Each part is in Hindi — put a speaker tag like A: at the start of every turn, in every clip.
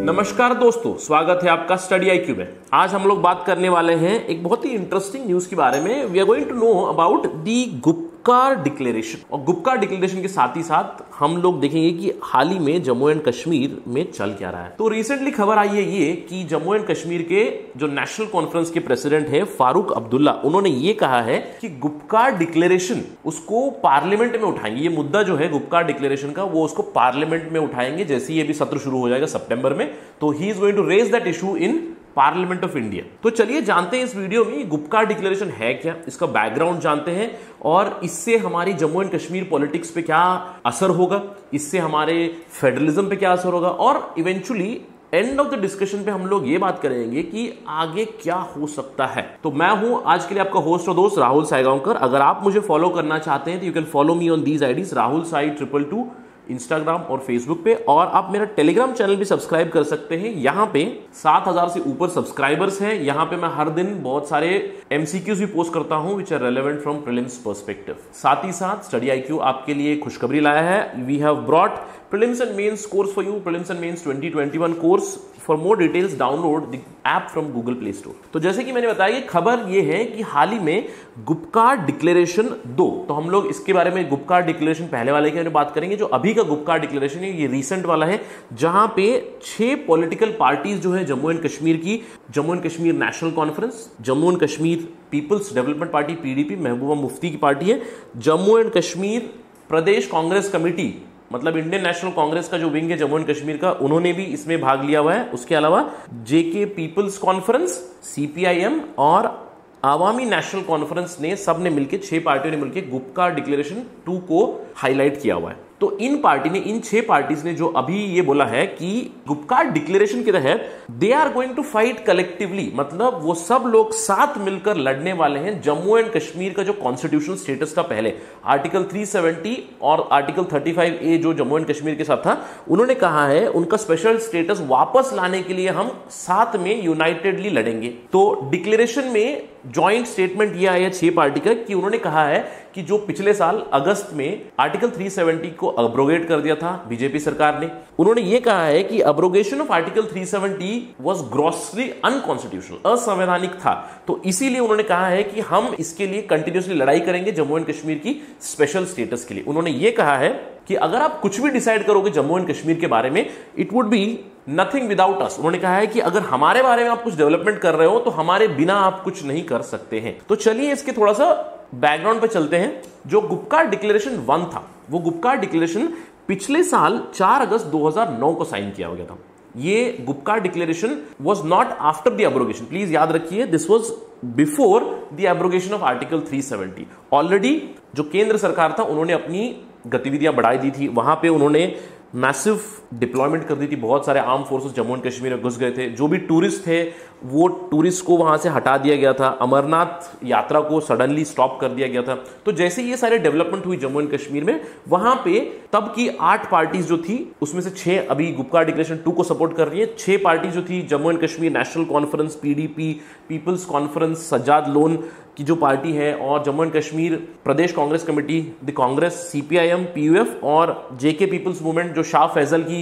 A: नमस्कार दोस्तों, स्वागत है आपका स्टडी IQ में। आज हम लोग बात करने वाले हैं एक बहुत ही इंटरेस्टिंग न्यूज के बारे में। We are going to know about the Gupkar declaration. और गुपकार डिक्लेरेशन के साथ ही साथ हम लोग देखेंगे कि हाल ही में जम्मू एंड कश्मीर में चल क्या रहा है। तो रिसेंटली खबर आई है ये कि जम्मू एंड कश्मीर के जो नेशनल कॉन्फ्रेंस के प्रेसिडेंट है फारूक अब्दुल्ला, उन्होंने ये कहा है कि गुपकार डिक्लेरेशन उसको पार्लियामेंट में उठाएंगे। ये मुद्दा जो है गुपकार डिक्लेरेशन का, वो उसको पार्लियामेंट में उठाएंगे जैसे ये भी सत्र शुरू हो जाएगा सितंबर में। तो he is going to raise that issue in parliament of India. तो चलिए जानते हैं इस वीडियो में गुपकार डिक्लेरेशन है क्या, इसका बैकग्राउंड जानते हैं और इससे हमारी जम्मू एंड कश्मीर पॉलिटिक्स पे क्या असर होगा, इससे हमारे फेडरलिज्म पे क्या असर होगा और eventually end of the discussion पे हम लोग ये बात करेंगे कि आगे क्या हो सकता है। तो मैं हूं आज के लिए आपका होस्ट और दोस्त राहुल सायगांवकर। अगर आप मुझे फॉलो करना चाहते हैं तो you can follow me on these IDs Rahul Sai 222 Instagram और फेसबुक पे, और आप मेरा टेलीग्राम चैनल भी सब्सक्राइब कर सकते हैं। यहाँ पे 7,000 से ऊपर सब्सक्राइबर्स हैं। यहाँ पे मैं हर दिन बहुत सारे MCQs भी पोस्ट करता हूँ which are relevant from prelims perspective. साथ ही साथ स्टडी IQ आपके लिए खुशखबरी लाया है। We have brought prelims and mains course for you, prelims and mains 2021 course. For more details download the app from Google Play Store. तो जैसे कि मैंने बताया, खबर ये है कि हाल ही में गुपकार डिक्लेरेशन 2, तो हम लोग इसके बारे में गुपकार डिक्लेरेशन पहले वाले के बात करेंगे। जो अभी का गुपकार डिक्लेरेशन है ये रिसेंट वाला है, जहां पे 6 पॉलिटिकल पार्टीज जो है जम्मू एंड कश्मीर की, Jammu and Kashmir National Conference, Jammu and Kashmir Peoples Development Party PDP, Mehbooba Mufti की पार्टी है, Jammu and Kashmir Pradesh Congress committee, मतलब इंडियन नेशनल कांग्रेस का जो विंग है जम्मू एंड कश्मीर का, उन्होंने भी इसमें भाग लिया हुआ है। उसके अलावा JK पीपल्स कॉन्फ्रेंस, CPIM और आवामी नेशनल कॉन्फ्रेंस ने सब ने मिलकर, 6 पार्टियों ने मिलकर गुपकार डिक्लेरेशन 2 को हाईलाइट किया हुआ है। तो इन 6 पार्टीज ने जो अभी ये बोला है कि गुपकार डिक्लेरेशन के तहत they are going to fight collectively, मतलब वो सब लोग साथ मिलकर लड़ने वाले हैं जम्मू एंड कश्मीर का जो कॉन्स्टिट्यूशनल स्टेटस था पहले, आर्टिकल 370 और आर्टिकल 35A जो जम्मू एंड कश्मीर के साथ था, उन्होंने कहा है उनका स्पेशल स्टेटस वापस लाने के लिए हम साथ में यूनाइटेडली लड़ेंगे। तो डिक्लेरेशन में जॉइंट स्टेटमेंट यह आया 6 पार्टी का कि उन्होंने कहा है कि जो पिछले साल अगस्त में आर्टिकल 370 को अब्रोगेट कर दिया था बीजेपी सरकार ने, उन्होंने यह कहा है कि abrogation of article 370 was grossly unconstitutional, असंवैधानिक था। तो इसीलिए उन्होंने कहा है कि हम इसके लिए कंटिन्यूसली लड़ाई करेंगे जम्मू एंड कश्मीर की स्पेशल स्टेटस के लिए। उन्होंने यह कहा है कि अगर आप कुछ भी डिसाइड करोगे जम्मू एंड कश्मीर के बारे में, it would be nothing without अस। उन्होंने कहा है कि अगर हमारे बारे में आप कुछ डेवलपमेंट कर रहे हो तो हमारे बिना आप कुछ नहीं कर सकते हैं। तो चलिए इसके थोड़ा सा बैकग्राउंड पे चलते हैं। जो गुपकार डिक्लेरेशन 1 था, वो गुपकार डिक्लेरेशन पिछले साल 4 अगस्त 2009 को साइन किया गया था। ये Gupkar declaration was not after the abrogation, please याद रखिए, this was before the abrogation of article 370। Already जो केंद्र सरकार था उन्होंने अपनी गतिविधियां बढ़ाई दी थी, वहां पे उन्होंने मैसिव डिप्लॉयमेंट कर दी थी, बहुत सारे arm forces Jammu and Kashmir में घुस गए थे। जो भी टूरिस्ट थे वो टूरिस्ट को वहां से हटा दिया गया था, अमरनाथ यात्रा को सडनली स्टॉप कर दिया गया था। तो जैसे ये सारे डेवलपमेंट हुई जम्मू एंड कश्मीर में, वहां पे तब की 8 पार्टीज जो थी उसमें से 6 अभी गुपकार डिक्लेरेशन 2 को सपोर्ट कर रही है। 6 पार्टी जो थी, Jammu and Kashmir National Conference, PDP Peoples Conference, Sajjad Lone की जो पार्टी है, और Jammu and Kashmir Pradesh Congress committee, the Congress, CPIM, PUF और JK पीपल्स मूवमेंट जो शाह फैजल की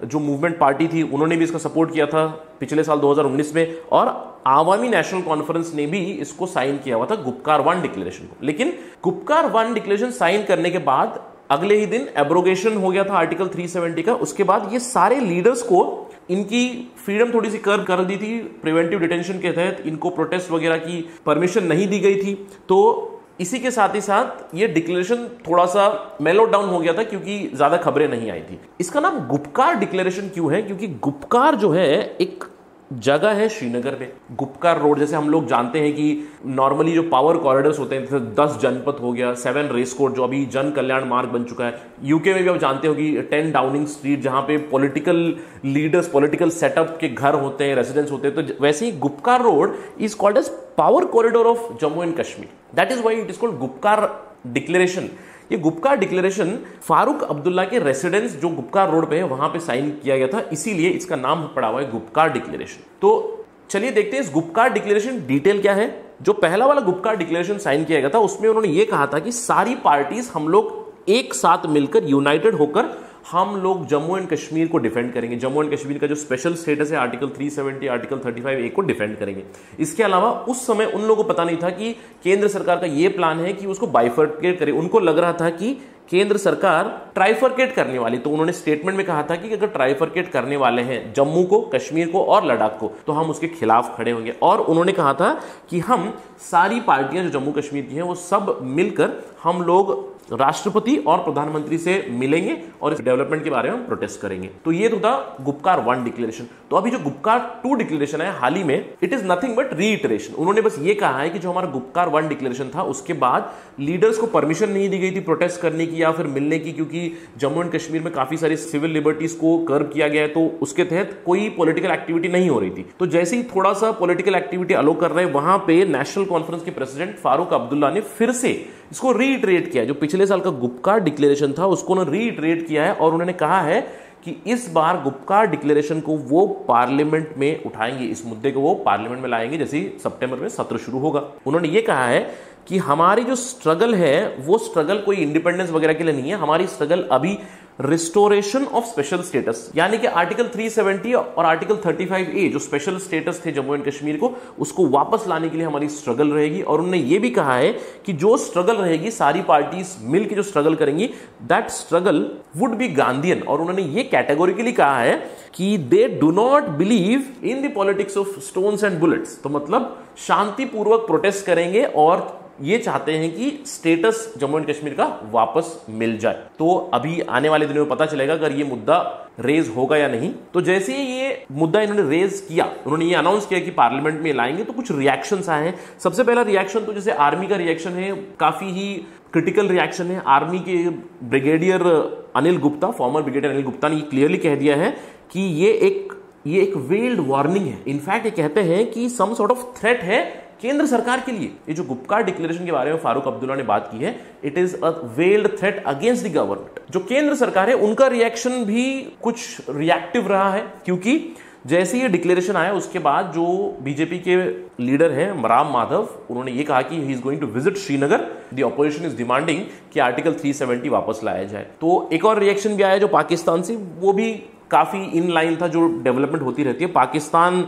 A: जो मूवमेंट पार्टी थी, उन्होंने भी इसका सपोर्ट किया था पिछले साल 2019 में, और आवामी नेशनल कॉन्फ्रेंस ने भी इसको साइन किया हुआ था गुपकार 1 डिक्लेरेशन को। लेकिन गुपकार 1 डिक्लेरेशन साइन करने के बाद अगले ही दिन एब्रोगेशन हो गया था आर्टिकल 370 का। उसके बाद ये सारे लीडर्स को इनकी फ्रीडम थोड़ी सी कर दी थी, प्रिवेंटिव डिटेंशन के तहत इनको प्रोटेस्ट वगैरह की परमिशन नहीं दी गई थी। तो इसी के साथ ही साथ ये डिक्लेरेशन थोड़ा सा मेलो डाउन हो गया था क्योंकि ज्यादा खबरें नहीं आई थी। इसका नाम गुपकार डिक्लेरेशन क्यों है? क्योंकि गुपकार जो है एक जगह है श्रीनगर में, गुपकार रोड। जैसे हम लोग जानते हैं कि नॉर्मली जो पावर कॉरिडोर्स होते हैं, जैसे 10 जनपथ हो गया, 7 रेस कोर्ट जो अभी जन कल्याण मार्ग बन चुका है। यूके में भी आप जानते हो कि 10 डाउनिंग स्ट्रीट, जहां पे पॉलिटिकल लीडर्स, पॉलिटिकल सेटअप के घर होते हैं, रेसिडेंस होते हैं। तो वैसे ही Gupkar road is called as power corridor of Jammu and Kashmir, that is why it is called Gupkar declaration. ये गुपकार डिक्लेरेशन फारूक अब्दुल्ला के रेसिडेंस जो गुपकार रोड पे है वहां पे साइन किया गया था, इसीलिए इसका नाम पड़ा हुआ है गुपकार डिक्लेरेशन। तो चलिए देखते हैं इस गुपकार डिक्लेरेशन डिटेल क्या है। जो पहला वाला गुपकार डिक्लेरेशन साइन किया गया था उसमें उन्होंने ये कहा था कि सारी पार्टीज हम लोग एक साथ मिलकर यूनाइटेड होकर हम लोग जम्मू एंड कश्मीर को डिफेंड करेंगे, जम्मू एंड कश्मीर का जो स्पेशल स्टेटस है आर्टिकल 370 आर्टिकल 35A को डिफेंड करेंगे। इसके अलावा उस समय उन लोगों को पता नहीं था कि केंद्र सरकार का यह प्लान है कि उसको बाइफर्केट करे। उनको लग रहा था कि केंद्र सरकार ट्राइफर्केट करने वाली, तो उन्होंने स्टेटमेंट में कहा था कि अगर ट्राइफर्केट करने वाले हैं जम्मू को, कश्मीर को और लद्दाख को, तो हम उसके खिलाफ खड़े होंगे। और उन्होंने कहा था कि हम सारी पार्टियां जो जम्मू कश्मीर की हैं वो सब मिलकर हम लोग राष्ट्रपति और प्रधानमंत्री से मिलेंगे और इस डेवलपमेंट के बारे में प्रोटेस्ट करेंगे। तो ये तो था गुपकार 1 डिक्लेरेशन। तो अभी जो गुपकार 2 डिक्लेरेशन है हाल ही में, it is nothing but reiteration. उन्होंने बस ये कहा है कि जो हमारा गुपकार 1 डिक्लेरेशन था उसके बाद लीडर्स को परमिशन नहीं दी गई थी प्रोटेस्ट करने की या फिर मिलने की, क्योंकि जम्मू एंड कश्मीर में काफी सारी सिविल लिबर्टीज को कर्व किया गया है, तो उसके तहत कोई पॉलिटिकल एक्टिविटी नहीं हो रही थी। तो जैसे ही थोड़ा सा पॉलिटिकल एक्टिविटी अलो कर रहे हैं, वहां पे नेशनल कॉन्फ्रेंस के प्रेसिडेंट फारूक अब्दुल्ला ने फिर से इसको रीइटरेट किया। जो पिछले साल का गुपकार डिक्लेरेशन था उसको उन्होंने रीइटरेट किया है और उन्होंने कहा है कि इस बार गुपकार डिक्लेरेशन को वो पार्लियामेंट में उठाएंगे, इस मुद्दे को वो पार्लियामेंट में लाएंगे जैसे ही सितंबर में सत्र शुरू होगा। उन्होंने ये कहा है कि हमारी जो स्ट्रगल है वो स्ट्रगल कोई इंडिपेंडेंस वगैरह के लिए नहीं है, हमारी स्ट्रगल अभी रिस्टोरेशन ऑफ स्पेशल स्टेटस, यानी कि आर्टिकल 370 और आर्टिकल 35A जो स्पेशल स्टेटस थे जम्मू एंड कश्मीर को, उसको वापस लाने के लिए हमारी स्ट्रगल रहेगी। और उन्होंने ये भी कहा है कि जो स्ट्रगल रहेगी, सारी पार्टीज मिलकर जो स्ट्रगल करेंगी, that struggle would be Gandhian. और उन्होंने ये कैटेगोरिकली कहा है कि they do not believe in the politics of stones and bullets. तो मतलब शांतिपूर्वक प्रोटेस्ट करेंगे और ये चाहते हैं कि स्टेटस जम्मू एंड कश्मीर का वापस मिल जाए। तो अभी आने वाले दिनों में पता चलेगा अगर ये मुद्दा रेज होगा या नहीं। तो जैसे ही ये मुद्दा इन्होंने रेज किया, उन्होंने ये अनाउंस किया कि पार्लियामेंट में लाएंगे, तो कुछ रिएक्शंस आए हैं। सबसे पहला रिएक्शन तो जैसे आर्मी का रिएक्शन है, काफी ही क्रिटिकल रिएक्शन है। आर्मी के brigadier Anil Gupta, farmer brigadier Anil Gupta ने ये क्लियरली कह दिया है कि ये एक वेल्ड वार्निंग है। इनफैक्ट ये कहते हैं कि सम सॉर्ट ऑफ थ्रेट है केंद्र सरकार के लिए। ये जो गुपकार डिक्लेरेशन के बारे में फारूक अब्दुल्ला ने बात की है, it is a weld threat against the government. जो केंद्र सरकार है उनका रिएक्शन भी कुछ रिएक्टिव रहा है, क्योंकि जैसे ये डिक्लेरेशन आया उसके बाद जो बीजेपी के लीडर हैं राम माधव, उन्होंने ये कहा कि he is going to visit Srinagar, the opposition is demanding कि आर्टिकल 370 वापस लाया जाए। तो एक और रिएक्शन भी आया जो पाकिस्तान से, वो भी काफी इन लाइन था जो डेवलपमेंट होती रहती है। पाकिस्तान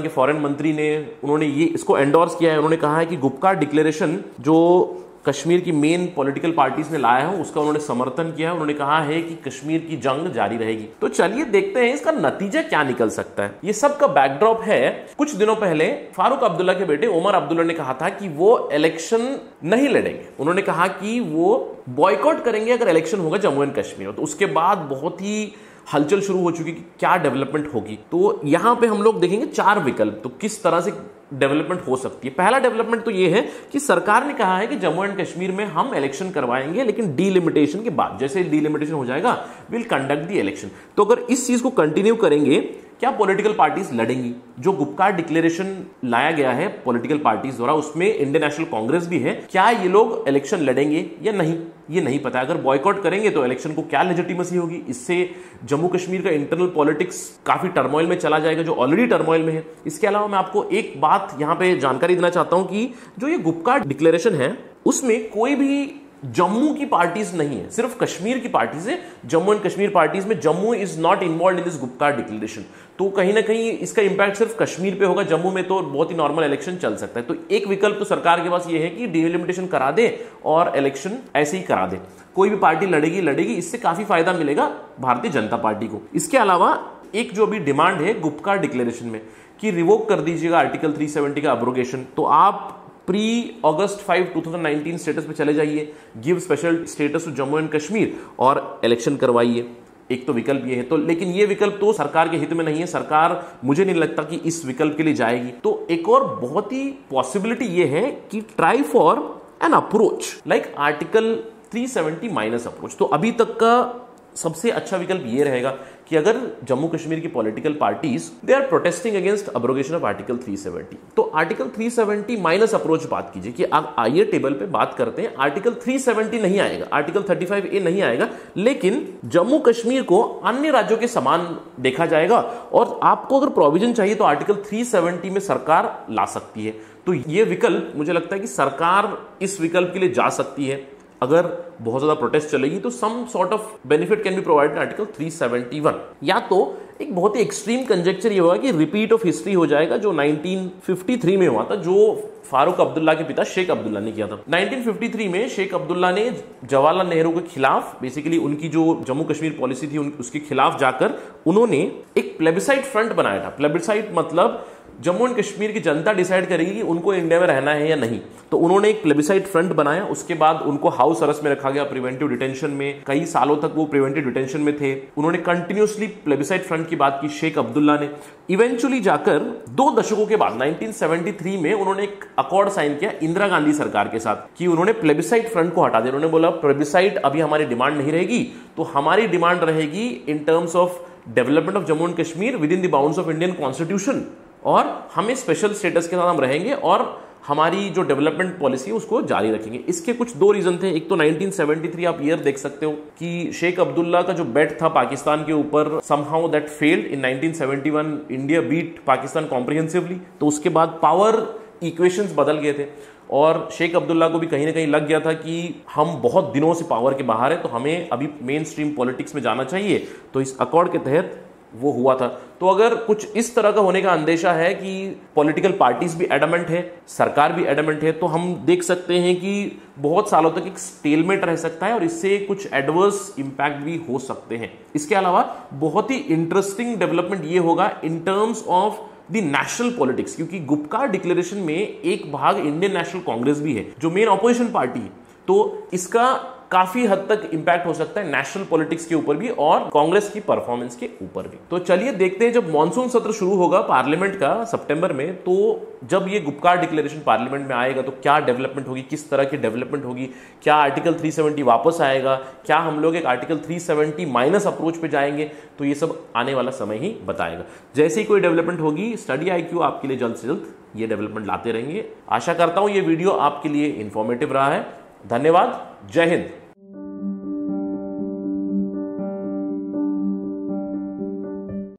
A: के फॉरेन मंत्री ने उन्होंने ये इसको एंडोर्स किया है। उन्होंने कहा है कि गुपकार डिक्लेरेशन जो कश्मीर की मेन पॉलिटिकल पार्टीज ने लाया है उसका उन्होंने समर्थन किया है। उन्होंने कहा है कि कश्मीर की जंग जारी रहेगी। तो चलिए देखते हैं इसका नतीजा क्या निकल सकता है। ये सब का बैकड्रॉप है, कुछ दिनों पहले फारूक अब्दुल्ला के बेटे उमर अब्दुल्ला ने कहा था कि वो इलेक्शन नहीं लड़ेंगे। उन्होंने कहा कि वो बॉयकॉट करेंगे अगर इलेक्शन होगा जम्मू एंड कश्मीर। तो उसके बाद बहुत ही हलचल शुरू हो चुकी कि क्या डेवलपमेंट होगी। तो यहां पे हम लोग देखेंगे 4 विकल्प, तो किस तरह से डेवलपमेंट हो सकती है। पहला डेवलपमेंट तो ये है कि सरकार ने कहा है कि जम्मू एंड कश्मीर में हम इलेक्शन करवाएंगे, लेकिन डीलिमिटेशन के बाद। जैसे डीलिमिटेशन हो जाएगा, विल कंडक्ट द इलेक्शन। तो अगर इस चीज को कंटिन्यू करेंगे, क्या पॉलिटिकल पार्टीज लड़ेंगी? जो गुपकार डिक्लेरेशन लाया गया है पॉलिटिकल पार्टीज द्वारा, उसमें इंडियन नेशनल कांग्रेस भी है। क्या ये लोग इलेक्शन लड़ेंगे या नहीं, ये नहीं पता। अगर बॉयकॉट करेंगे तो इलेक्शन को क्या लेजिटिमेसी होगी? इससे जम्मू कश्मीर का इंटरनल पॉलिटिक्स काफी टर्मोइल में चला जाएगा, जो ऑलरेडी टर्मोइल में है। इसके अलावा मैं आपको एक बात यहां पे जानकारी देना चाहता हूं कि जो ये गुपकार डिक्लेरेशन है उसमें कोई भी जम्मू की पार्टीज नहीं है, सिर्फ कश्मीर की पार्टीज है। जम्मू एंड कश्मीर पार्टीज में Jammu is not involve in this Gupkar declaration. तो कहीं ना कहीं इसका इंपैक्ट सिर्फ कश्मीर पे होगा, जम्मू में तो बहुत ही नॉर्मल इलेक्शन चल सकता है। तो एक विकल्प तो सरकार के पास ये है कि डिलिमिटेशन करा दे और इलेक्शन ऐसे ही करा दे। कोई भी पार्टी लड़ेगी, इससे काफी फायदा मिलेगा भारतीय जनता पार्टी को। इसके अलावा एक जो अभी डिमांड है गुपकार डिक्लेरेशन में कि रिवोक कर दीजिएगा आर्टिकल 370 का अब्रोगेशन, तो आप प्री अगस्त 5, 2019 स्टेटस पे चले जाइए, give special status to Jammu and Kashmir और इलेक्शन करवाइए। एक तो विकल्प ये है। तो लेकिन ये विकल्प तो सरकार के हित में नहीं है, सरकार मुझे नहीं लगता कि इस विकल्प के लिए जाएगी। तो एक और बहुत ही पॉसिबिलिटी ये है कि try for an approach like article 370 minus approach. तो अभी तक का सबसे अच्छा विकल्प ये रहेगा कि अगर जम्मू कश्मीर की political parties they are protesting against abrogation of article 370, तो आर्टिकल 370 माइनस अप्रोच बात कीजिए कि आप आइए टेबल पे बात करते हैं। आर्टिकल 370 नहीं आएगा, आर्टिकल 35A नहीं आएगा, लेकिन जम्मू कश्मीर को अन्य राज्यों के समान देखा जाएगा और आपको अगर प्रोविजन चाहिए तो आर्टिकल 370 में सरकार ला सकती है। तो ये विकल्प मुझे लगता है कि सरकार इस विकल्प के लिए जा सकती है। अगर बहुत ज्यादा प्रोटेस्ट चलेगी तो some sort of benefit can be provided article 371। या तो एक बहुत ही एक्सट्रीम कंजेक्चर ये होगा कि रिपीट ऑफ हिस्ट्री हो जाएगा जो 1953 में हुआ था, जो फारूक अब्दुल्ला के पिता शेख अब्दुल्ला ने किया था। 1953 में शेख अब्दुल्ला ने जवाहरलाल नेहरू के खिलाफ, बेसिकली उनकी जो जम्मू कश्मीर पॉलिसी थी उसके खिलाफ जाकर उन्होंने एक प्लेबिसाइट फ्रंट बनाया था। प्लेबिसाइट मतलब जम्मू एंड कश्मीर की जनता डिसाइड करेगी कि उनको इंडिया में रहना है या नहीं। तो उन्होंने एक प्लेबिसाइट फ्रंट बनाया, उसके बाद उनको हाउस अरेस्ट में रखा गया, प्रिवेंटिव डिटेंशन में, कई सालों तक वो प्रिवेंटिव डिटेंशन में थे। उन्होंने कंटिन्यूअसली प्लेबिसाइट फ्रंट की बात की शेख अब्दुल्ला ने। इवेंचुअली जाकर 2 दशकों के बाद 1973 में उन्होंने एक अकॉर्ड साइन किया इंदिरा गांधी सरकार के साथ कि उन्होंने प्लेबिसाइट फ्रंट को हटा दिया। उन्होंने बोला प्लेबिसाइट अभी हमारी डिमांड नहीं रहेगी, तो हमारी डिमांड रहेगी in terms of development of Jammu and Kashmir with in the bounds of Indian constitution, और हमें स्पेशल स्टेटस के साथ हम रहेंगे और हमारी जो डेवलपमेंट पॉलिसी है उसको जारी रखेंगे। इसके कुछ 2 रीजन थे। एक तो 1973 आप ईयर देख सकते हो कि शेख अब्दुल्ला का जो बेट था पाकिस्तान के ऊपर, somehow that failed in 1971। India beat Pakistan comprehensively, तो उसके बाद पावर इक्वेशंस बदल गए थे और शेख अब्दुल्ला को भी कहीं ना कहीं लग गया था कि हम बहुत दिनों से पावर के बाहर है, तो हमें अभी मेन स्ट्रीम पॉलिटिक्स में जाना चाहिए। तो इस अकॉर्ड के तहत वो हुआ था। तो अगर कुछ इस तरह का होने का अंदेशा है कि पॉलिटिकल पार्टीज भी एडमेंट है, सरकार भी एडमेंट है, तो हम देख सकते हैं कि बहुत सालों तक एक स्टेलमेट रह सकता है और इससे कुछ एडवर्स इंपैक्ट भी हो सकते हैं। इसके अलावा बहुत ही इंटरेस्टिंग डेवलपमेंट ये होगा in terms of the national politics, क्योंकि गुपकार डिक्लेरेशन में एक भाग इंडियन नेशनल कांग्रेस भी है जो मेन ऑपोजिशन पार्टी है। तो इसका काफी हद तक इंपैक्ट हो सकता है नेशनल पॉलिटिक्स के ऊपर भी और कांग्रेस की परफॉर्मेंस के ऊपर भी। तो चलिए देखते हैं, जब मॉनसून सत्र शुरू होगा पार्लियामेंट का सितंबर में, तो जब ये गुपकार डिक्लेरेशन पार्लियामेंट में आएगा तो क्या डेवलपमेंट होगी, किस तरह की डेवलपमेंट होगी, क्या आर्टिकल 370 वापस आएगा, क्या हम लोग एक आर्टिकल 370 माइनस अप्रोच पे जाएंगे, तो ये सब आने वाला समय ही बताएगा। जैसे ही कोई डेवलपमेंट होगी स्टडी IQ आपके लिए जल्द से जल्द ये डेवलपमेंट लाते रहेंगे। आशा करता हूं ये वीडियो आपके लिए इंफॉर्मेटिव रहा है। धन्यवाद। जय हिंद।